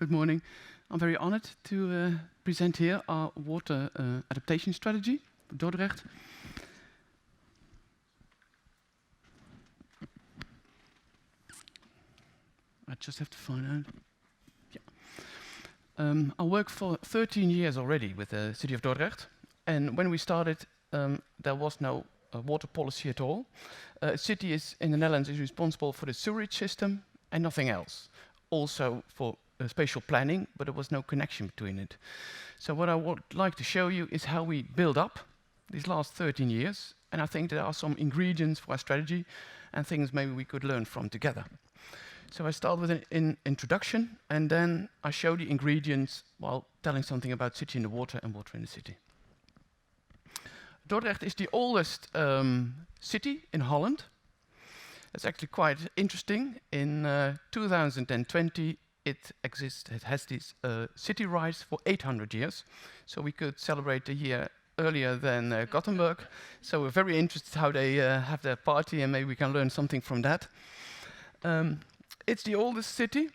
Good morning. I'm very honored to present here our water adaptation strategy for Dordrecht. I just have to find out. Yeah. I work for 13 years already with the city of Dordrecht, and when we started, there was no water policy at all. A city in the Netherlands is responsible for the sewerage system and nothing else. Also for spatial planning, but there was no connection between it. So what I would like to show you is how we build up these last 13 years, and I think there are some ingredients for our strategy and things maybe we could learn from together. So I start with an introduction, and then I show the ingredients while telling something about city in the water and water in the city. Dordrecht is the oldest city in Holland. It's actually quite interesting. In 2020, it has these city rights for 800 years. So we could celebrate a year earlier than Gothenburg. So we're very interested how they have their party, and maybe we can learn something from that. It's the oldest city,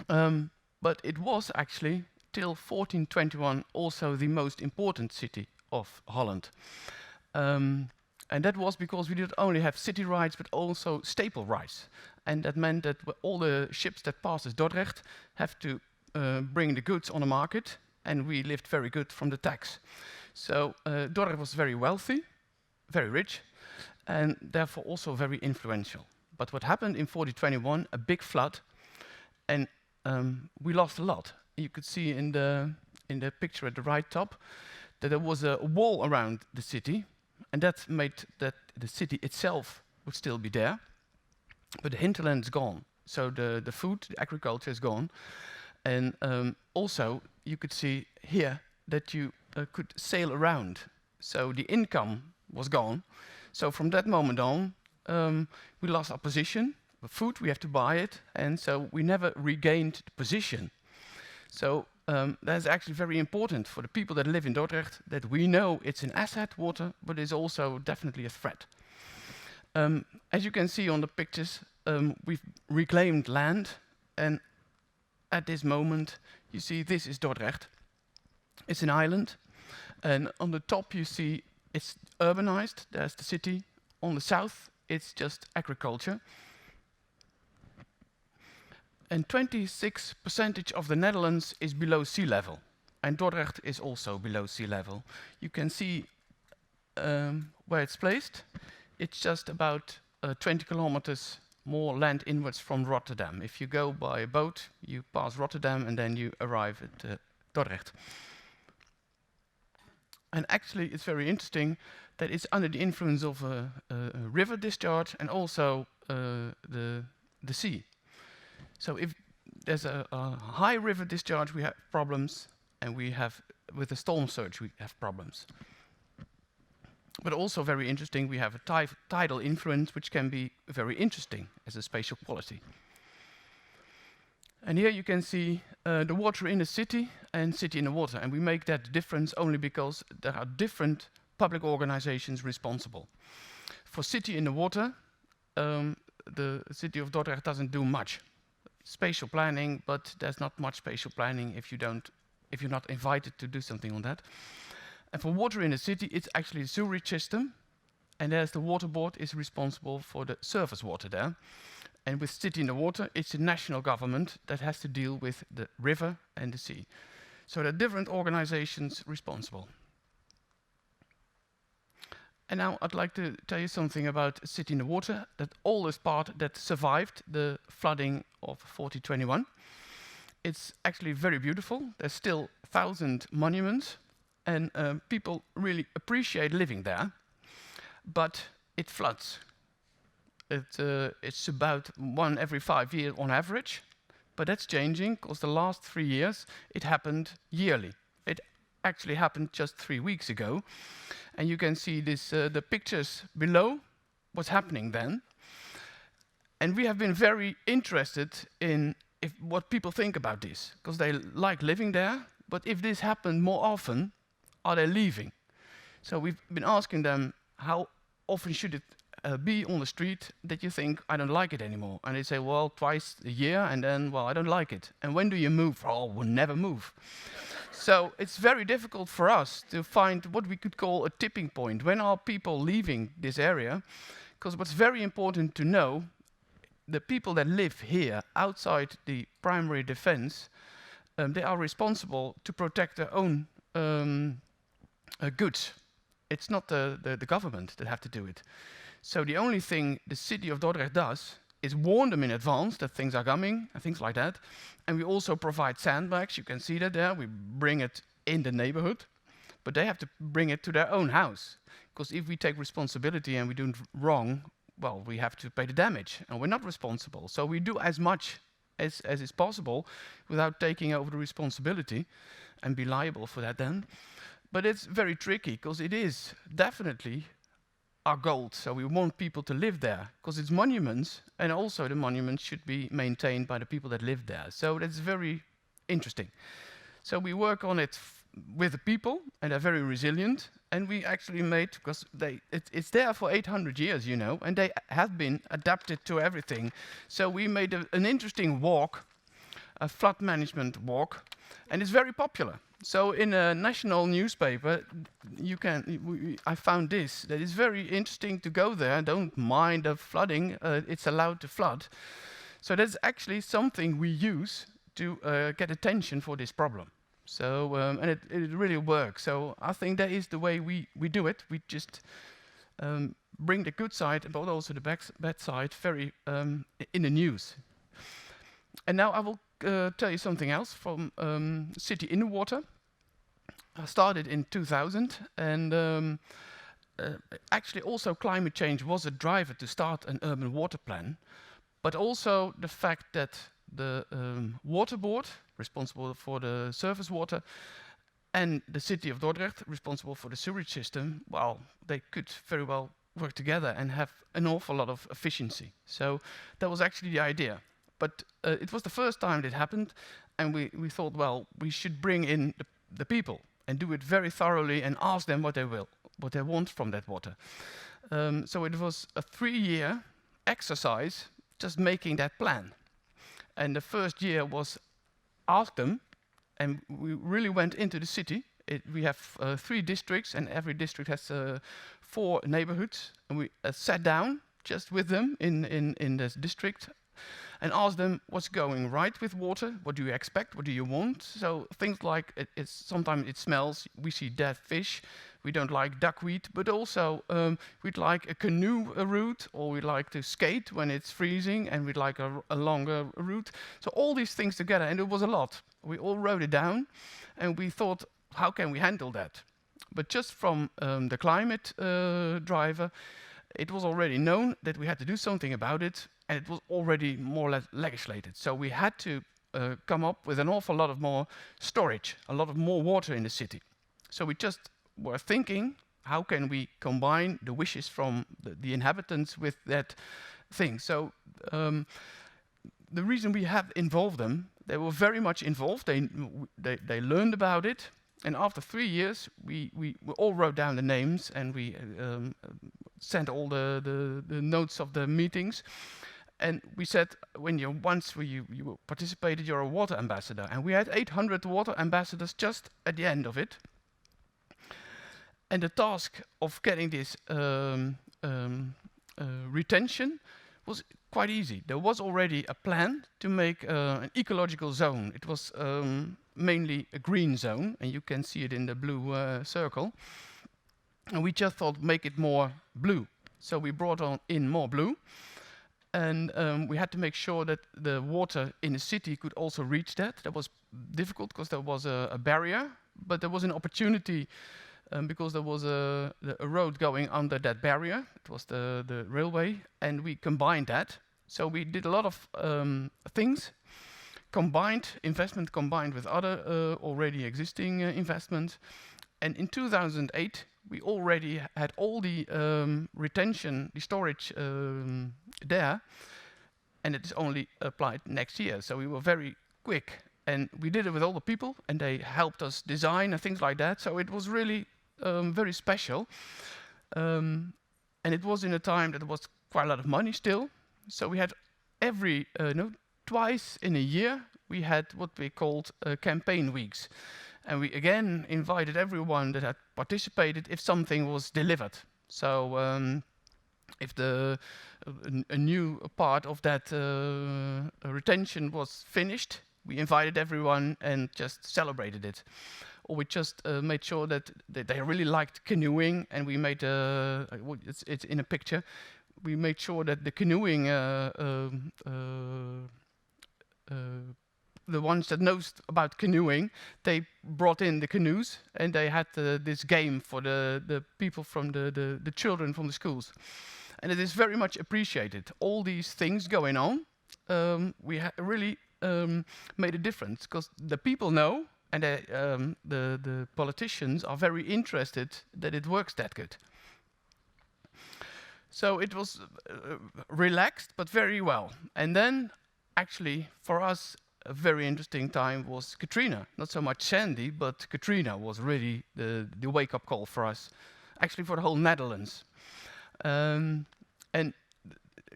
but it was actually, till 1421, also the most important city of Holland. And that was because we didn't only have city rights, but also staple rights. And that meant that all the ships that passed as Dordrecht have to bring the goods on the market, and we lived very good from the tax. So Dordrecht was very wealthy, very rich, and therefore also very influential. But what happened in 1421, a big flood, and we lost a lot. You could see in the picture at the right top that there was a wall around the city, and that made that the city itself would still be there, but the hinterland is gone. So the food, the agriculture is gone. And also you could see here that you could sail around. So the income was gone. So from that moment on, we lost our position. The food, we have to buy it, and so we never regained the position. So that's actually very important for the people that live in Dordrecht, that we know it's an asset, water, but it's also definitely a threat. As you can see on the pictures, we've reclaimed land, and at this moment, you see this is Dordrecht. It's an island, and on the top you see it's urbanized, there's the city. On the south, it's just agriculture. And 26% of the Netherlands is below sea level, and Dordrecht is also below sea level. You can see where it's placed. It's just about 20 kilometers more land inwards from Rotterdam. If you go by a boat, you pass Rotterdam and then you arrive at Dordrecht. And actually, it's very interesting that it's under the influence of a river discharge and also the sea. So if there's a high river discharge, we have problems, and we have, with the storm surge, we have problems. But also very interesting, we have a tidal influence, which can be very interesting as a spatial quality. And here you can see the water in the city and city in the water. And we make that difference only because there are different public organizations responsible. For city in the water, the city of Dordrecht doesn't do much. Spatial planning, but there's not much spatial planning if you're not invited to do something on that. And for water in the city, it's actually a sewerage system, and there's the water board is responsible for the surface water there. And with city in the water, it's the national government that has to deal with the river and the sea. So there are different organizations responsible. And now I'd like to tell you something about city in the water, that oldest part that survived the flooding of 1421. It's actually very beautiful. There's still 1,000 monuments, and people really appreciate living there, but it floods. It's about 1 every 5 years on average, but that's changing because the last 3 years it happened yearly. It actually happened just 3 weeks ago, and you can see this the pictures below what's happening then. And we have been very interested in what people think about this, because they like living there, but if this happened more often, are they leaving? So we've been asking them, how often should it be on the street that you think, I don't like it anymore. And they say, well, twice a year, and then, well, I don't like it. And when do you move? Oh, we'll never move. So it's very difficult for us to find what we could call a tipping point. When are people leaving this area? Because what's very important to know, the people that live here outside the primary defense, they are responsible to protect their own goods. It's not the government that have to do it. So the only thing the city of Dordrecht does is warn them in advance that things are coming and things like that. And we also provide sandbags. You can see that there. We bring it in the neighborhood, but they have to bring it to their own house. Because if we take responsibility and we do it wrong, well, we have to pay the damage, and we're not responsible. So we do as much as is possible without taking over the responsibility and be liable for that then. But it's very tricky, because it is definitely our goal. So we want people to live there, because it's monuments, and also the monuments should be maintained by the people that live there. So that's very interesting. So we work on it with the people, and they're very resilient. And we actually made, because it's there for 800 years, you know, and they have been adapted to everything. So we made an interesting walk, a flood management walk, and it's very popular. So in a national newspaper, I found this, that it's very interesting to go there. Don't mind the flooding, it's allowed to flood. So that's actually something we use to get attention for this problem. So, and it really works. So I think that is the way we do it. We just bring the good side, but also the bad side very in the news. And now I will tell you something else from City in the Water. I started in 2000, and actually also climate change was a driver to start an urban water plan, but also the fact that the water board, responsible for the surface water, and the city of Dordrecht, responsible for the sewage system, well, they could very well work together and have an awful lot of efficiency. So that was actually the idea. But it was the first time it happened, and we thought, well, we should bring in the people and do it very thoroughly and ask them what they want from that water. So it was a 3-year exercise just making that plan. And the first year was ask them, and we really went into the city. We have 3 districts, and every district has 4 neighborhoods. And we sat down just with them in this district and asked them what's going right with water, what do you expect, what do you want. So things like sometimes it smells, we see dead fish, we don't like duckweed, but also we'd like a canoe route, or we'd like to skate when it's freezing, and we'd like a longer route. So all these things together, and it was a lot. We all wrote it down, and we thought, how can we handle that? But just from the climate driver, it was already known that we had to do something about it, and it was already more or less legislated. So we had to come up with an awful lot of more storage, a lot of more water in the city. So we just were thinking, how can we combine the wishes from the inhabitants with that thing? So the reason we have involved them, they were very much involved. They learned about it, and after 3 years, we all wrote down the names, and we sent all the notes of the meetings. And we said, once you participated, you're a water ambassador. And we had 800 water ambassadors just at the end of it. And the task of getting this retention was quite easy. There was already a plan to make an ecological zone. It was mainly a green zone, and you can see it in the blue circle. And we just thought, make it more blue. So we brought in more blue. And we had to make sure that the water in the city could also reach that. That was difficult because there was a barrier, but there was an opportunity because there was a road going under that barrier. It was the railway, and we combined that. So we did a lot of things, investment combined with other already existing investments. And in 2008, we already had all the retention, the storage there, and it is only applied next year. So we were very quick, and we did it with all the people, and they helped us design and things like that. So it was really very special. And it was in a time that there was quite a lot of money still. So we had every, no, twice in a year, we had what we called campaign weeks. And we again invited everyone that had participated if something was delivered. So if a new part of that retention was finished, we invited everyone and just celebrated it. Or we just made sure that they really liked canoeing, and we made it's in a picture. We made sure that the canoeing, the ones that knows about canoeing, they brought in the canoes, and they had this game for the people from the children from the schools. And it is very much appreciated. All these things going on, we really made a difference, because the people know, and the politicians are very interested that it works that good. So it was relaxed, but very well. And then, actually, for us, a very interesting time was Katrina. Not so much Sandy, but Katrina was really the wake-up call for us. Actually, for the whole Netherlands. And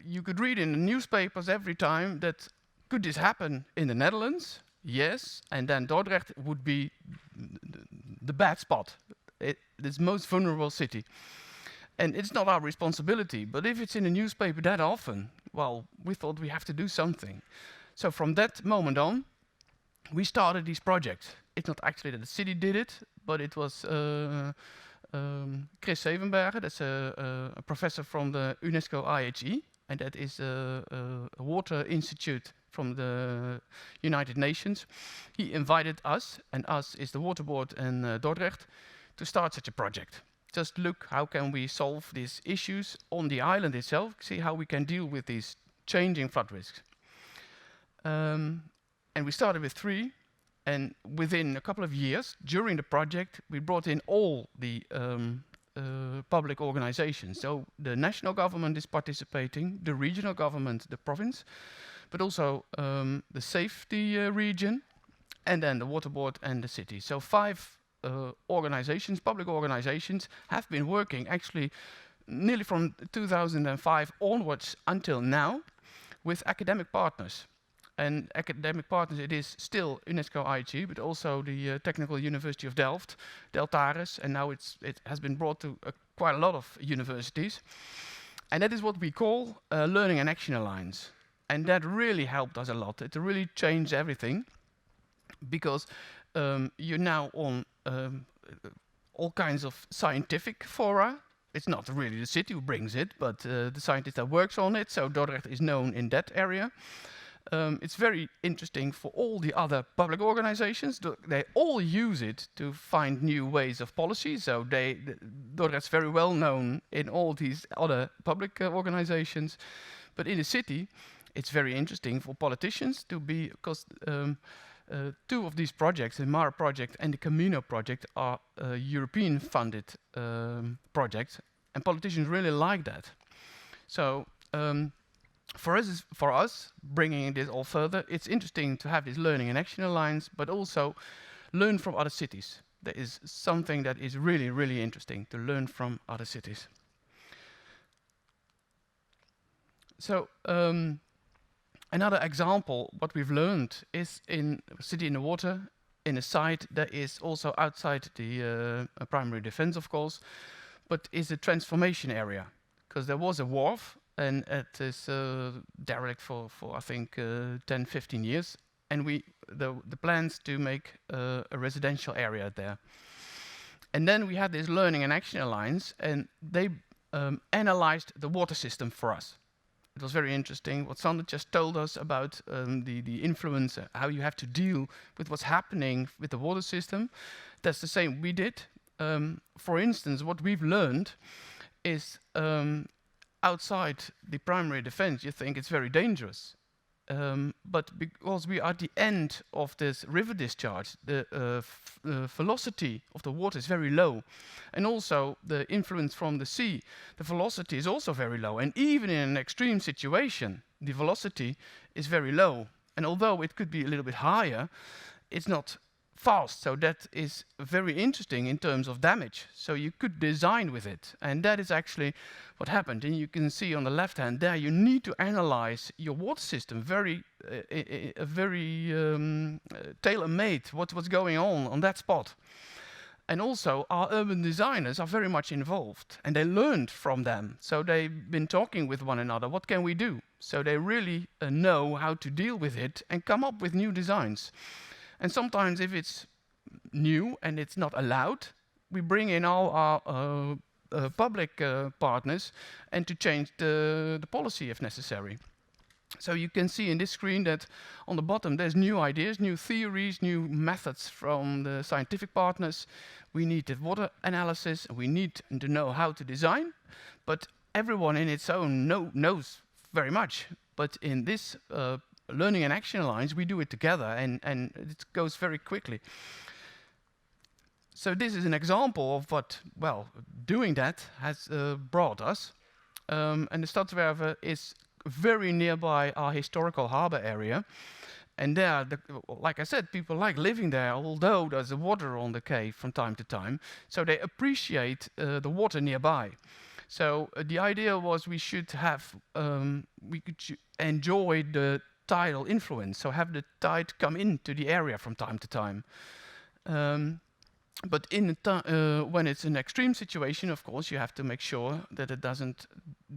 you could read in the newspapers every time that, could this happen in the Netherlands? Yes, and then Dordrecht would be the bad spot. It's most vulnerable city. And it's not our responsibility, but if it's in the newspaper that often, well, we thought we have to do something. So from that moment on, we started these projects. It's not actually that the city did it, but it was Chris Zevenbergen, that's a professor from the UNESCO IHE, and that is a water institute from the United Nations. He invited us, and us is the Water Board and Dordrecht, to start such a project. Just look, how can we solve these issues on the island itself, see how we can deal with these changing flood risks. And we started with 3, and within a couple of years, during the project, we brought in all the public organizations. So the national government is participating, the regional government, the province, but also the safety region, and then the water board and the city. So 5 organizations, public organizations, have been working actually nearly from 2005 onwards until now with academic partners. And academic partners, it is still UNESCO IHE, but also the Technical University of Delft, Deltares, and now it has been brought to quite a lot of universities. And that is what we call Learning and Action Alliance. And that really helped us a lot. It really changed everything, because you're now on all kinds of scientific fora. It's not really the city who brings it, but the scientist that works on it. So Dordrecht is known in that area. It's very interesting for all the other public organizations. They all use it to find new ways of policy. So Dordrecht's very well known in all these other public organizations. But in the city, it's very interesting for politicians to be, because 2 of these projects, the MAR project and the Camino project, are European funded projects, and politicians really like that. So for us, bringing this all further, it's interesting to have this Learning and Action Alliance, but also learn from other cities. That is something that is really, really interesting, to learn from other cities. So another example, what we've learned, is in City in the Water, in a site that is also outside the primary defense, of course, but is a transformation area, because there was a wharf, and it is derelict for I think 10, 15 years, and the plans to make a residential area there. And then we had this Learning and Action Alliance, and they analyzed the water system for us. It was very interesting what Sander just told us about the influence, how you have to deal with what's happening with the water system. That's the same we did. For instance, what we've learned is outside the primary defense, you think it's very dangerous. But because we are at the end of this river discharge, the velocity of the water is very low. And also the influence from the sea, the velocity is also very low. And even in an extreme situation, the velocity is very low. And although it could be a little bit higher, it's not fast. So that is very interesting in terms of damage. So you could design with it. And that is actually what happened. And you can see on the left hand there, you need to analyze your water system very tailor-made, what's going on that spot. And also, our urban designers are very much involved, and they learned from them. So they've been talking with one another. What can we do? So they really know how to deal with it and come up with new designs. And sometimes, if it's new and it's not allowed, we bring in all our public partners and to change the policy if necessary. So you can see in this screen that on the bottom there's new ideas, new theories, new methods from the scientific partners. We need the water analysis, we need to know how to design, but everyone in its own knows very much. But in this learning and action alliance, we do it together and it goes very quickly. So this is an example of what, well, doing that has brought us. And the Stadswerve is very nearby our historical harbor area. And there, like I said, people like living there, although there's water on the quay from time to time. So they appreciate the water nearby. So the idea was we should have, we could enjoy the tidal influence. So have the tide come into the area from time to time. But when it's an extreme situation, of course, you have to make sure that it doesn't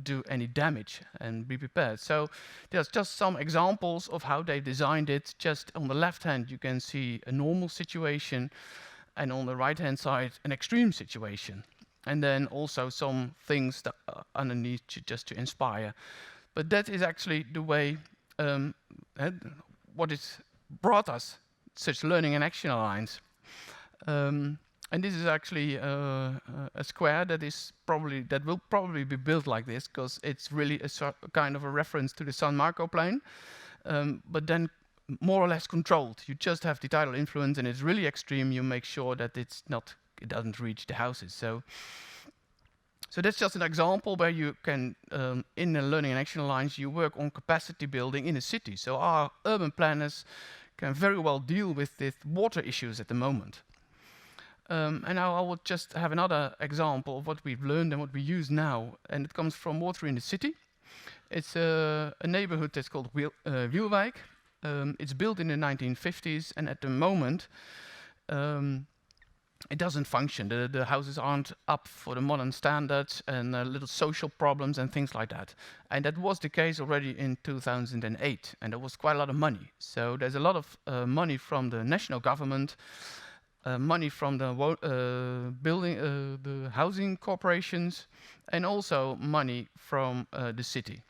do any damage and be prepared. So there's just some examples of how they designed it. Just on the left hand, you can see a normal situation, and on the right hand side, an extreme situation. And then also some things that are underneath just to inspire. But that is actually the way, what it brought us, such learning and action alliance. And this is actually a square that will probably be built like this, because it's really a kind of a reference to the San Marco plane, but then more or less controlled. You just have the tidal influence, and it's really extreme. You make sure that it doesn't reach the houses. So that's just an example where you can, in the learning and action alliance, you work on capacity building in a city. So our urban planners can very well deal with the water issues at the moment. And now I will just have another example of what we've learned and what we use now, and it comes from Water in the City. It's a neighborhood that's called Wielwijk. It's built in the 1950s, and at the moment it doesn't function. The houses aren't up for the modern standards, and little social problems and things like that. And that was the case already in 2008, and there was quite a lot of money. So there's a lot of money from the national government, money from the the housing corporations, and also money from the city.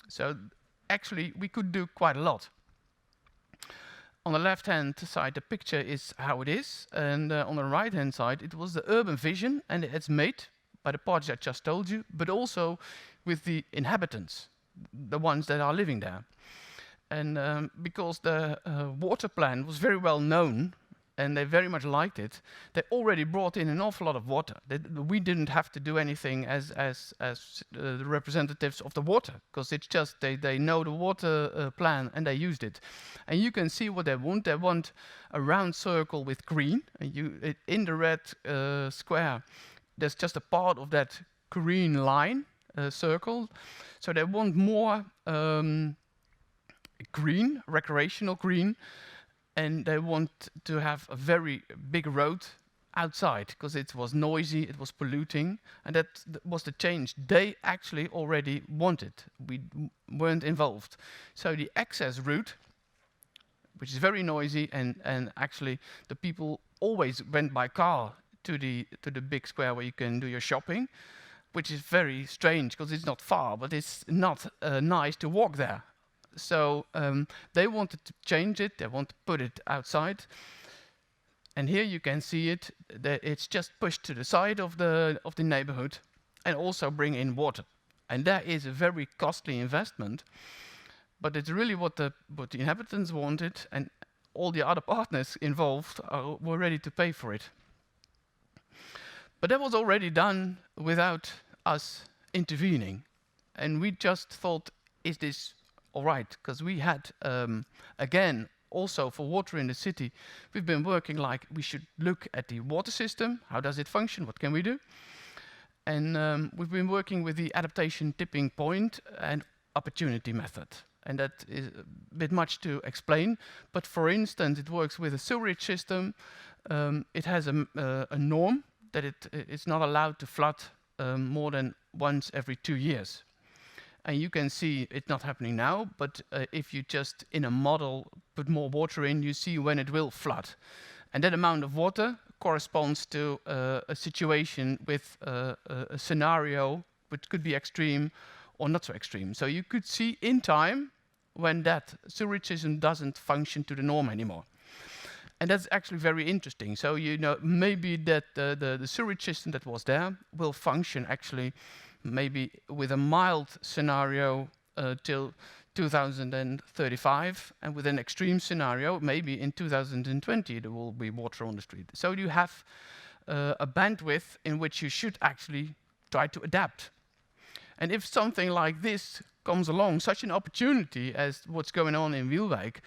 So actually, we could do quite a lot. On the left-hand side, the picture is how it is, and on the right-hand side, it was the urban vision, and it's made by the parties I just told you, but also with the inhabitants, the ones that are living there. And because the water plan was very well known, and they very much liked it, they already brought in an awful lot of water. We didn't have to do anything as the representatives of the water, because it's just they know the water plan and they used it. And you can see what they want. They want a round circle with green. And in the red square, there's just a part of that green line circle. So they want more green, recreational green. And they want to have a very big road outside, because it was noisy, it was polluting, and that was the change they actually already wanted. We weren't involved. So the access route, which is very noisy, and actually the people always went by car to the big square where you can do your shopping, which is very strange because it's not far, but it's not nice to walk there. So they wanted to change it, they want to put it outside. And here you can see it, that it's just pushed to the side of the neighborhood, and also bring in water. And that is a very costly investment, but it's really what the inhabitants wanted, and all the other partners involved were ready to pay for it. But that was already done without us intervening. And we just thought, is this all right? Because we had, again, also for water in the city, we've been working like we should look at the water system. How does it function? What can we do? And we've been working with the adaptation, tipping point, and opportunity method. And that is a bit much to explain. But for instance, it works with a sewerage system. It has a norm that it's not allowed to flood more than once every 2 years. And you can see it not happening now, but if you just in a model put more water in, you see when it will flood. And that amount of water corresponds to a situation with a scenario which could be extreme or not so extreme. So you could see in time when that sewerage system doesn't function to the norm anymore. And that's actually very interesting. So you know maybe that the sewerage system that was there will function actually maybe with a mild scenario till 2035, and with an extreme scenario, maybe in 2020 there will be water on the street. So you have a bandwidth in which you should actually try to adapt. And if something like this comes along, such an opportunity as what's going on in Wielwijk,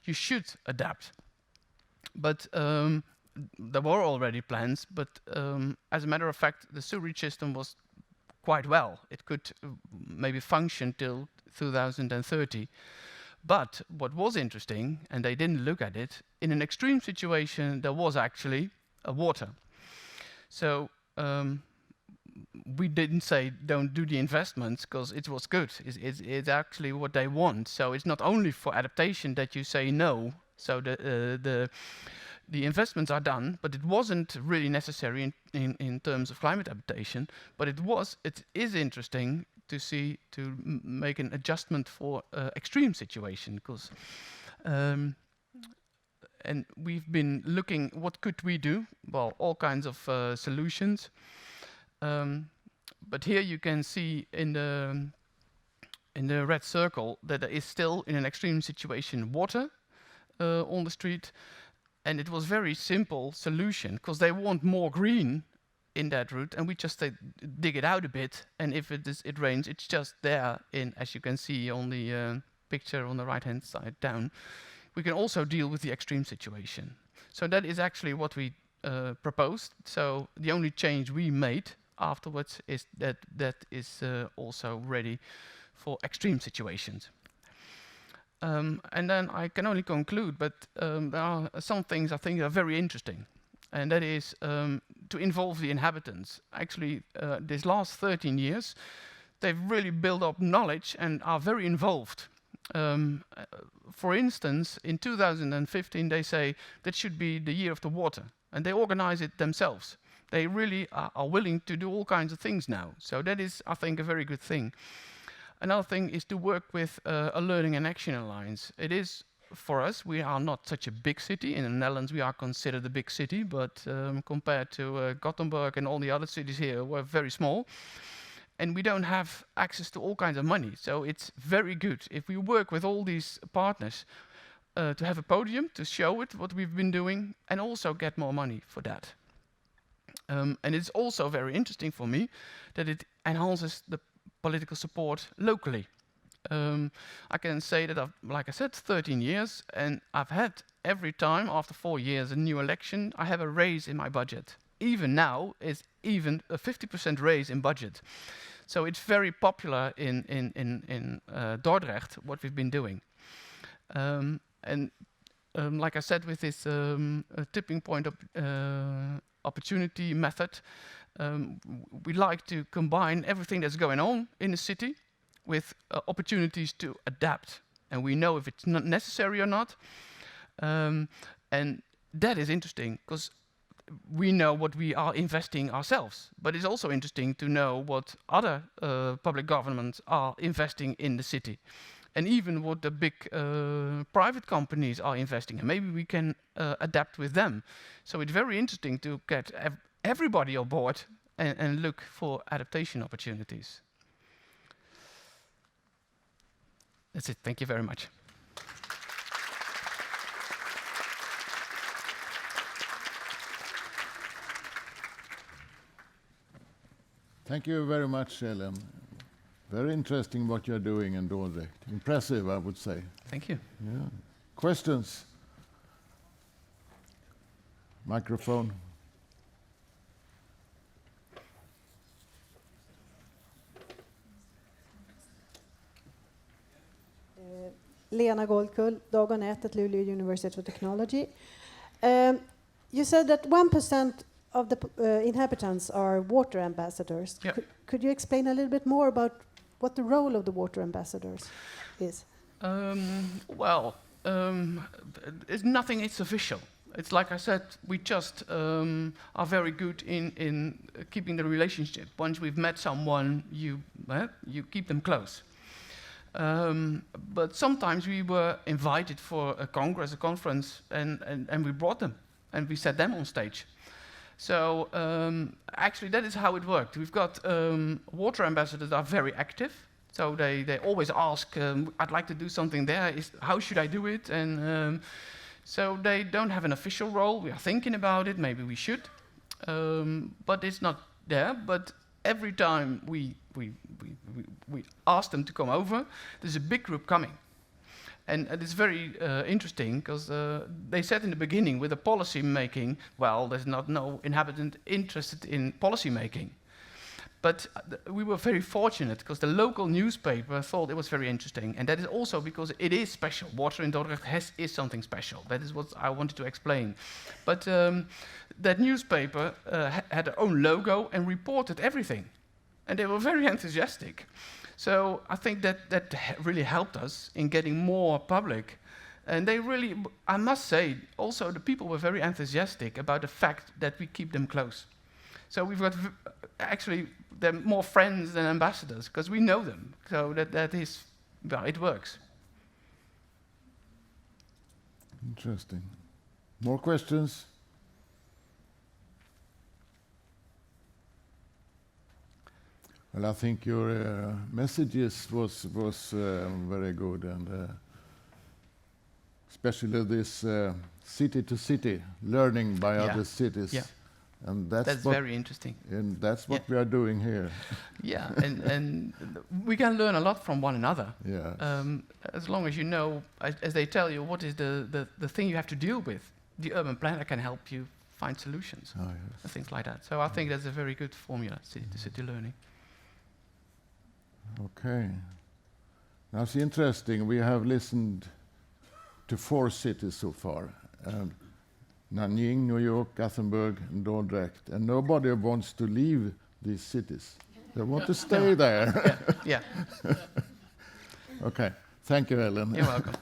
you should adapt. But there were already plans, but as a matter of fact, the sewerage system was quite well. It could maybe function till 2030. But what was interesting, and they didn't look at it, in an extreme situation, there was actually water. So we didn't say don't do the investments because it was good. It's actually what they want. So it's not only for adaptation that you say no. So the investments are done, but it wasn't really necessary in terms of climate adaptation. But it is interesting to see to make an adjustment for extreme situation, because and we've been looking what could we do. Well, all kinds of solutions. But here you can see in the red circle that there is still in an extreme situation water on the street. And it was very simple solution because they want more green in that route, and we just dig it out a bit. And if it rains, it's just there. As you can see on the picture on the right-hand side down, we can also deal with the extreme situation. So that is actually what we proposed. So the only change we made afterwards is that is also ready for extreme situations. And then I can only conclude, but there are some things I think are very interesting, and that is to involve the inhabitants. Actually, these last 13 years, they've really built up knowledge and are very involved. For instance, in 2015, they say that should be the year of the water, and they organize it themselves. They really are willing to do all kinds of things now. So that is, I think, a very good thing. Another thing is to work with a learning and action alliance. It is, for us, we are not such a big city. In the Netherlands, we are considered a big city, but compared to Gothenburg and all the other cities here, we're very small. And we don't have access to all kinds of money. So it's very good if we work with all these partners to have a podium to show it, what we've been doing, and also get more money for that. And it's also very interesting for me that it enhances the political support locally. I can say that I've, like I said, 13 years, and I've had every time after 4 years a new election, I have a raise in my budget. Even now, it's even a 50% raise in budget. So it's very popular in Dordrecht, what we've been doing. Like I said, with this tipping point opportunity method, we like to combine everything that's going on in the city with opportunities to adapt. And we know if it's not necessary or not. And that is interesting because we know what we are investing ourselves. But it's also interesting to know what other public governments are investing in the city. And even what the big private companies are investing in. Maybe we can adapt with them. So it's very interesting to get everybody on board and look for adaptation opportunities. That's it. Thank you very much. Thank you very much, Selim. Very interesting what you're doing in Dordrecht. Impressive, I would say. Thank you. Yeah. Questions? Microphone. Lena Goldkull, Dag och Nät at Luleå University of Technology. You said that 1% of the inhabitants are water ambassadors. Yep. Could you explain a little bit more about what the role of the water ambassadors is? It's nothing. It's official. It's like I said, we just are very good in keeping the relationship. Once we've met someone, you keep them close. But sometimes we were invited for a conference, and we brought them, and we set them on stage. So actually, that is how it worked. We've got water ambassadors that are very active. So they always ask, I'd like to do something there. How should I do it? And so they don't have an official role. We are thinking about it. Maybe we should. But it's not there. But every time we ask them to come over, there's a big group coming. And it's very interesting because they said in the beginning with the policy making, well, there's no inhabitant interested in policy making. But we were very fortunate because the local newspaper thought it was very interesting. And that is also because it is special. Water in Dordrecht is something special. That is what I wanted to explain. But that newspaper had their own logo and reported everything. And they were very enthusiastic. So I think that really helped us in getting more public. And they really, I must say, also the people were very enthusiastic about the fact that we keep them close. So we've got, actually, they're more friends than ambassadors, because we know them. So that is, well, it works. Interesting. More questions? Well, I think your messages was very good, and especially this city-to-city learning by other cities. Yeah. And that's very interesting. And that's what we are doing here. Yeah, and we can learn a lot from one another. Yeah. As long as you know, as they tell you, what is the thing you have to deal with. The urban planner can help you find solutions, and things like that. So I think that's a very good formula, city-to-city learning. Okay. Now it's interesting. We have listened to 4 cities so far. Nanjing, New York, Gothenburg, and Dordrecht. And nobody wants to leave these cities. They want to stay there. Yeah. Okay. Thank you, Ellen. You're welcome.